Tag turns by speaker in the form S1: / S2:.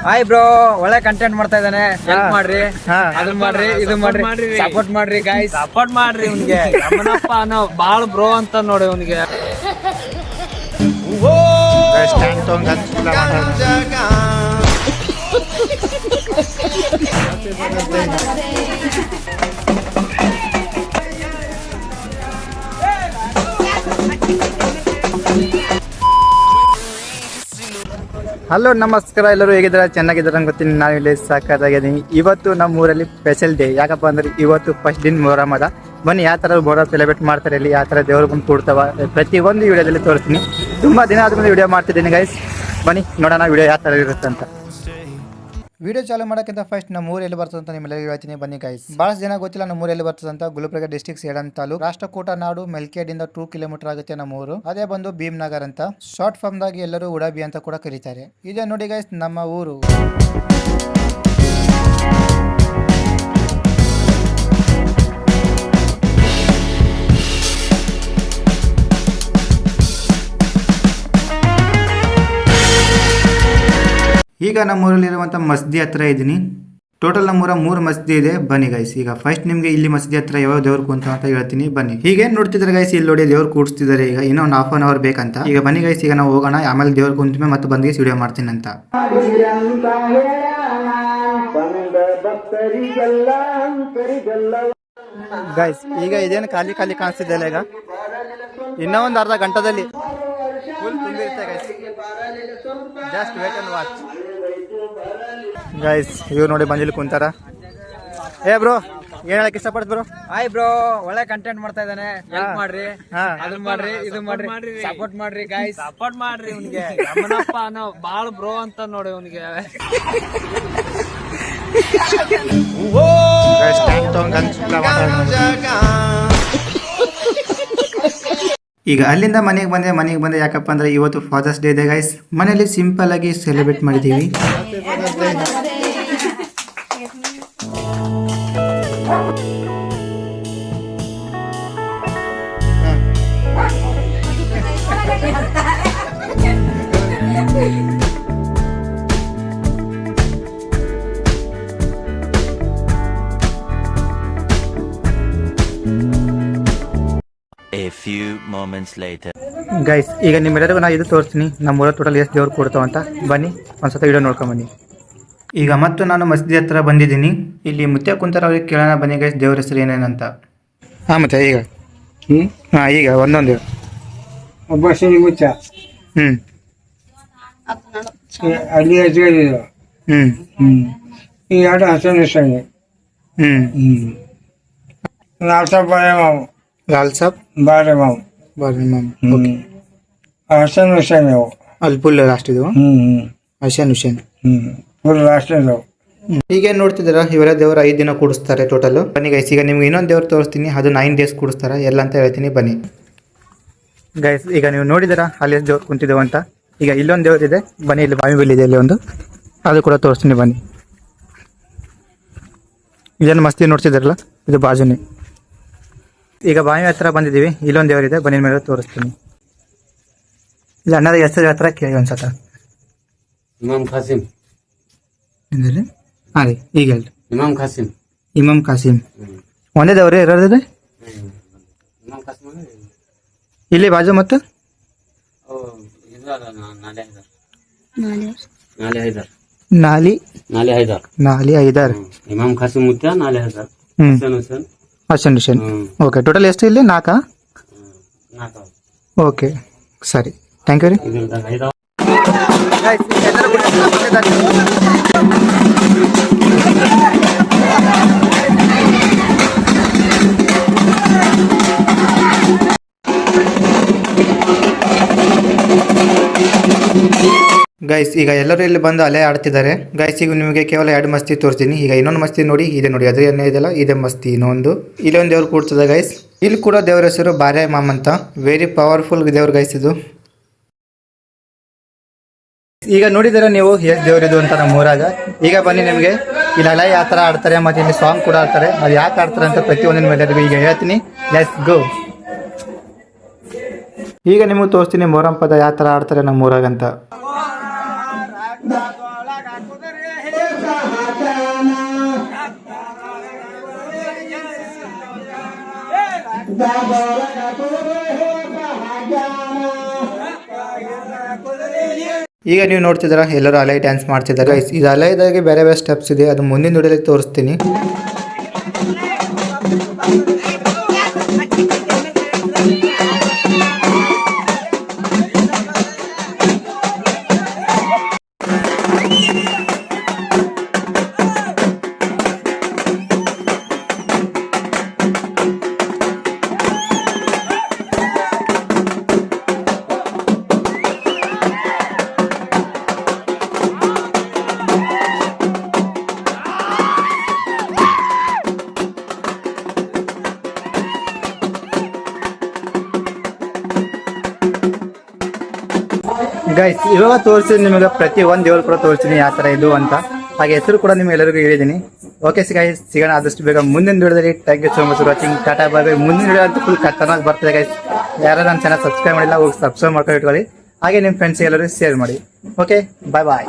S1: Hi bro, ಒಳ್ಳೆ content ಮಾಡ್ತಾ ಇದ್ದಾನೆ. ಹೆಲ್ಪ್ ಮಾಡ್ರಿ, ಅದನ್ನ ಮಾಡ್ರಿ, ಇದು ಮಾಡ್ರಿ, ಸಪೋರ್ಟ್ ಮಾಡ್ರಿ ಗೈಸ್,
S2: ಸಪೋರ್ಟ್ ಮಾಡ್ರಿ ಇವ್ನಿಗೆ. ನಮ್ಮನಪ್ಪ ಅನ್ನೋ ಬಾಳ್ ಬ್ರೋ ಅಂತ ನೋಡಿ ಇವ್ನಿಗೆ.
S3: ಹಲೋ ನಮಸ್ಕಾರ, ಎಲ್ಲರೂ ಹೇಗಿದ್ದಾರೆ? ಚೆನ್ನಾಗಿದ್ದಾರೆ ಅಂತ ಗೊತ್ತೀನಿ. ನಾನು ಇಲ್ಲಿ ಸಾಕಾಗಿದ್ದೀನಿ. ಇವತ್ತು ನಮ್ಮ ಊರಲ್ಲಿ ಸ್ಪೆಷಲ್ ಡೇ. ಯಾಕಪ್ಪ ಅಂದ್ರೆ ಇವತ್ತು ಫಸ್ಟ್ ದಿನ ಮೊಹರಂ ಅದ. ಬನ್ನಿ ಯಾವ ಥರ ಮೊಹರಂ ಸೆಲೆಬ್ರೇಟ್ ಮಾಡ್ತಾರೆ ಇಲ್ಲಿ, ಯಾವ ಥರ ದೇವ್ರು ಬಂದು ಕೊಡ್ತಾವ, ಪ್ರತಿಯೊಂದು ವಿಡಿಯೋದಲ್ಲಿ ತೋರಿಸ್ತೀನಿ. ತುಂಬ ದಿನ ಆದ್ಮೇಲೆ ವಿಡಿಯೋ ಮಾಡ್ತಿದ್ದೀನಿ ಗೈಸ್. ಬನ್ನಿ ನೋಡೋಣ ವಿಡಿಯೋ ಯಾವ ಥರ ಇರುತ್ತೆ ಅಂತ. ವಿಡಿಯೋ ಚಾಲು ಮಾಡೋಕ್ಕಿಂತ ಫಸ್ಟ್ ನಮ್ಮ ಊರು ಎಲ್ಲಿ ಬರ್ತದೆ ಅಂತ ನಿಮ್ಮೆಲ್ಲರಿಗೂ ಹೇಳ್ತೀನಿ. ಬನ್ನಿ ಗೈಸ್. ಬಹಳಷ್ಟು ಜನ ಗೊತ್ತಿಲ್ಲ ನಮ್ಮ ಊರು ಎಲ್ಲಿ ಬರ್ತದೆ ಅಂತ. ಗುಲ್ಬರ್ಗ ಡಿಸ್ಟ್ರಿಕ್ಟ್ ಸೇಡಂ ತಾಲೂಕು, ರಾಷ್ಟ್ರಕೂಟ ನಾಡು, ಮೆಲ್ಕೇಡಿಂದ 2 ಕಿಲೋಮೀಟರ್ ಆಗುತ್ತೆ ನಮ್ಮ ಊರು. ಅದೇ ಬಂದು ಭೀಮ್ನಗರ್ ಅಂತ. ಶಾರ್ಟ್ ಫಾರ್ಮ್ ದಾಗಿ ಎಲ್ಲರೂ ಉಡಾಬಿ ಅಂತ ಕೂಡ ಕರೀತಾರೆ. ಇದೇ ನೋಡಿ ಗೈಸ್ ನಮ್ಮ ಊರು. ಈಗ ನಮ್ಮೂರಲ್ಲಿರುವಂಥ ಮಸ್ದಿ ಹತ್ರ ಇದ್ದೀನಿ. ಟೋಟಲ್ ನಮ್ಮೂರ 3 ಮಸ್ದಿ ಇದೆ. ಬನ್ನಿ ಗೈಸ್, ಈಗ ಫಸ್ಟ್ ನಿಮಗೆ ಇಲ್ಲಿ ಮಸ್ದಿ ಹತ್ರ ಯಾವ ದೇವ್ರು ಕುಂತ ಅಂತ ಹೇಳ್ತೀನಿ. ಬನ್ನಿ. ಹೀಗೆ ನೋಡ್ತಿದ್ರೆ ಗೈಸ್, ಇಲ್ಲಿ ನೋಡಿ ದೇವ್ರು ಕೂಡಿಸ್ತಿದ್ದಾರೆ. ಈಗ ಇನ್ನೊಂದು ಹಾಫ್ ಅನ್ ಅವರ್ ಬೇಕಂತ. ಈಗ ಬನ್ನಿ ಗೈಸ್, ಈಗ ನಾವು ಹೋಗೋಣ. ಆಮೇಲೆ ದೇವ್ರು ಕುಂತ ಮತ್ತೆ ಬಂದು ವಿಡಿಯೋ ಮಾಡ್ತೀನಿ ಅಂತ. ಗೈಸ್ ಈಗ ಇದೇನು ಖಾಲಿ ಖಾಲಿ ಕಾಣಿಸ್ತಿದೆ ಈಗ. ಇನ್ನೂ ಒಂದು ಅರ್ಧ ಗಂಟೆದಲ್ಲಿ ಫುಲ್ ತುಂಬಿರುತ್ತೆ guys. Just wait and watch guys. ಇವ್ರು ನೋಡಿ ಬಂದಿಲ್ಲಿ ಕುಂತಾರ. ಏ ಬ್ರೋ, ಏನ್ ಹೇಳಕ್ ಇಷ್ಟಪಡ್ತ ಬ್ರೋ?
S1: ಹಾಯ್ ಬ್ರೋ, ಒಳ್ಳೆ ಕಂಟೆಂಟ್ ಮಾಡ್ತಾ ಇದ್ದಾನೆ. ಹೆಲ್ಪ್ ಮಾಡ್ರಿ, ಅದನ್ನ ಮಾಡ್ರಿ, ಇದು ಮಾಡ್ರಿ, ಸಪೋರ್ಟ್ ಮಾಡ್ರಿ ಗೈಸ್,
S2: ಸಪೋರ್ಟ್ ಮಾಡ್ರಿ ಇವ್ನಿಗೆ. ನಮ್ಮನಪ್ಪ ಅನ್ನೋ ಬಾಳ್ ಬ್ರೋ ಅಂತ ನೋಡಿ ಇವ್ನಿಗೆ.
S3: ಈಗ ಅಲ್ಲಿಂದ ಮನೆಗೆ ಬಂದೆ. ಯಾಕಪ್ಪ ಅಂದ್ರೆ ಇವತ್ತು ಫಾದರ್ಸ್ ಡೇ ಇದೆ ಗೈಸ್. ಮನೆಯಲ್ಲಿ ಸಿಂಪಲ್ ಆಗಿ ಸೆಲೆಬ್ರೇಟ್ ಮಾಡಿದ್ದೀವಿ.
S4: A few moments later.
S3: Guys ಈಗ ನಿಮ್ಮೆಲ್ಲರಿಗೂ ನಾ ಇದು ತೋರಿಸ್ತೀನಿ, ನಮ್ಮ ಊರ ಟೋಟಲ್ ಎಷ್ಟು ದೇವ್ರು ಕೊಡ್ತಾವ ಅಂತ. ಬನ್ನಿ ಒಂದ್ಸತ ವಿಡಿಯೋ ನೋಡ್ಕೊಂಡ್ ಬನ್ನಿ. ಈಗ ಮತ್ತು ನಾನು ಮಸ್ದಿ ಹತ್ರ ಬಂದಿದ್ದೀನಿ. ಇಲ್ಲಿ ಮುತ್ಯ ಕುಂತಾರ, ಅವ್ರಿಗೆ ಕೇಳೋಣ ಬನ್ನಿ ಗೈಸ್, ದೇವ್ರ ಹೆಸರು ಏನೇನಂತ. ಮತ್ತೆ ಈಗ ಈಗ ಒಂದೊಂದು
S5: ಒಬ್ಬ ಶ್ರೀ ಮುತ್ಯ, ಅಲ್ಲಿ ಹಚ್ಚಿದ್ರು. ಈ ಎರಡು ಹಸನ ಸಂಗಿ
S3: ಲಾಲ್ ಸಾಬ್
S5: ಬಾರೆ ಮಾವು ಹಸನ್ ಹುಸೇನ್ ಅವು
S3: ಅಲ್ಲಿ ಫುಲ್ ಲಾಸ್ಟ್ ಇದು ಹಸನ್ ಹುಸೇನ್
S5: ಫುಲ್ ಲಾಸ್ಟ್ ಇದಾವು.
S3: ಈಗೇನು ನೋಡ್ತಿದ್ದೀರಾ, ಇವರ ದೇವರು 5 ದಿನ ಕೂಡಿಸ್ತಾರೆ ಟೋಟಲ್. ಬನ್ನಿ ಗೈಸ್, ಈಗ ನಿಮ್ಗೆ ಇನ್ನೊಂದು ದೇವ್ರು ತೋರಿಸ್ತೀನಿ. ಅದು 9 ಡೇಸ್ ಕೂಡಿಸ್ತಾರೆ. ಎಲ್ಲ ಅಂತ ಹೇಳ್ತೀನಿ ಬನ್ನಿ ಗೈಸ್. ಈಗ ನೀವು ನೋಡಿದಿರಾ ಅಲ್ಲಿ ಎಷ್ಟು ದೇವ್ರು ಕುಂತಿದ್ದೇವೆ ಅಂತ. ಈಗ ಇಲ್ಲೊಂದು ದೇವ್ರು ಇದೆ. ಬನ್ನಿ, ಇಲ್ಲಿ ಬಾವಿ ಬೆಲೆ ಇದೆ ಇಲ್ಲಿ ಒಂದು, ಅದು ಕೂಡ ತೋರಿಸ್ತೀನಿ ಬನ್ನಿ. ಇದನ್ನು ಮಸ್ತಿ ನೋಡ್ತಿದ್ದಾರಲ್ಲ, ಇದು ಬಾಜುನೇ. ಈಗ ಬಾವಿ ಹತ್ರ ಬಂದಿದ್ದೀವಿ. ಇಲ್ಲೊಂದು ದೇವರಿದೆ, ಬನ್ನಿ ಮೇಲೆ ತೋರಿಸ್ತೀನಿ. ಇಲ್ಲಿ ಅಣ್ಣದ ಹೆಸರು ಹತ್ರ ಕೇಳಿ ಒಂದ್ಸತ.
S6: ಇಮಾಮ್ ಖಾಸಿಂ.
S3: ಹಾಂ ರೀ, ಈಗ ಹೇಳ್ರಿ.
S6: ಇಮಾಮ್ ಖಾಸಿಂ
S3: ಒಂದೇ ದೇವ್ರಿ ಇರೋದಿದೆ
S6: ಇಮಾಮ್ ಖಾಸಿಂ
S3: ಇಲ್ಲಿ ಬಾಜು. ಮತ್ತು ನಾಲಿ ಹೈದರ್
S6: ಇಮಾಮ್ ಖಾಸಿಂ ಮುತ್ಯ ನಾಲೆ ಹೈದರ್
S3: ಹಸನ್ ಹುಸೇನ್. ಓಕೆ, ಟೋಟಲ್ ಎಷ್ಟು ಇಲ್ಲಿ? 4. ಓಕೆ ಸರಿ, ಥ್ಯಾಂಕ್ ಯು ರೀ. ಗೈಸ್ ಈಗ ಎಲ್ಲರೂ ಇಲ್ಲಿ ಬಂದು ಅಲೆ ಆಡ್ತಿದ್ದಾರೆ ಗೈಸ್. ಈಗ ನಿಮಗೆ ಕೇವಲ 2 ಮಸ್ತಿ ತೋರಿಸ್ತೀನಿ. ಈಗ ಇನ್ನೊಂದು ಮಸ್ತಿ ನೋಡಿ, ಇದೆ ನೋಡಿ, ಅದು ಏನೇ ಇದೆಲ್ಲ ಇದೇ ಮಸ್ತಿ. ಇನ್ನೊಂದು ಇಲ್ಲೊಂದು ದೇವ್ರು ಕೂಡ್ತದೆ ಗೈಸ್. ಇಲ್ಲಿ ಕೂಡ ದೇವ್ರ ಹೆಸರು ಬಾರೆ ಮಾಮ್ ಅಂತ. ವೆರಿ ಪವರ್ಫುಲ್ ದೇವ್ರ ಗೈಸ್ ಇದು. ಈಗ ನೋಡಿದಾರೆ ನೀವು ಎಷ್ಟು ದೇವ್ರಿದು ಅಂತ ನಮ್ಮ ಊರಾಗ. ಈಗ ಬನ್ನಿ ನಿಮಗೆ ಇಲ್ಲೆಲ್ಲ ಯಾವ ಥರ ಆಡ್ತಾರೆ, ಮತ್ತೆ ಇಲ್ಲಿ ಸಾಂಗ್ ಕೂಡ ಆಡ್ತಾರೆ. ಅದು ಯಾಕೆ ಆಡ್ತಾರೆ ಅಂತ ಪ್ರತಿಯೊಂದಿನ ಮೇಲೆ ಈಗ ಹೇಳ್ತೀನಿ. Let's go. ಈಗ ನಿಮಗೆ ತೋರಿಸ್ತೀನಿ ಮೊಹರಂ ಪದ ಯಾವ ಥರ ಆಡ್ತಾರೆ ನಮ್ಮ ಊರಾಗಂತ. ಈಗ ನೀವು ನೋಡ್ತಿದ್ದೀರಾ ಎಲ್ಲರೂ ಅಲೈ ಡ್ಯಾನ್ಸ್ ಮಾಡ್ತಿದ್ದಾರೆ ಗೈಸ್. ಇದು ಅಲೈದಾಗೆ ಬೇರೆ ಬೇರೆ ಸ್ಟೆಪ್ಸ್ ಇದೆ, ಅದು ಮುಂದಿನ ವಿಡಿಯೋದಲ್ಲಿ ತೋರಿಸ್ತೀನಿ. ಗೈಸ್ ಇವಾಗ ತೋರಿಸಿದ್ರೆ ನಿಮಗೆ ಪ್ರತಿ ಒಂದು ದೇವರು ಕೂಡ ತೋರಿಸ್ತೀನಿ ಯಾವ ಥರ ಇದು ಅಂತ. ಹಾಗೆ ಹೆಸರು ಕೂಡ ನಿಮ್ಗೆ ಎಲ್ಲರಿಗೂ ಹೇಳಿದ್ದೀನಿ. ಓಕೆ ಗೈಸ್, ಸಿಗೋಣ ಆದಷ್ಟು ಬೇಗ ಮುಂದಿನ ವಿಡಿಯೋದಲ್ಲಿ. Thank you so much for watching. Tata bye bye. ಮುಂದಿನ ವಿಡಿಯೋ ಅಂತೂ ಫುಲ್ ಖತರ್ನಾಕ್ ಬರ್ತದೆ ಗೈಸ್. ಯಾರು ನನ್ನ ಚಾನಲ್ ಸಬ್ಸ್ಕ್ರೈಬ್ ಮಾಡಿಲ್ಲ ಹೋಗಿ ಸಬ್ಸ್ಕ್ರೈಬ್ ಮಾಡ್ಕೊಂಡು ಇಟ್ಕೊಳ್ಳಿ. ಹಾಗೆ ನಿಮ್ಮ ಫ್ರೆಂಡ್ಸ್ ಎಲ್ಲರೂ ಶೇರ್ ಮಾಡಿ. ಓಕೆ, ಬಾಯ್ ಬಾಯ್.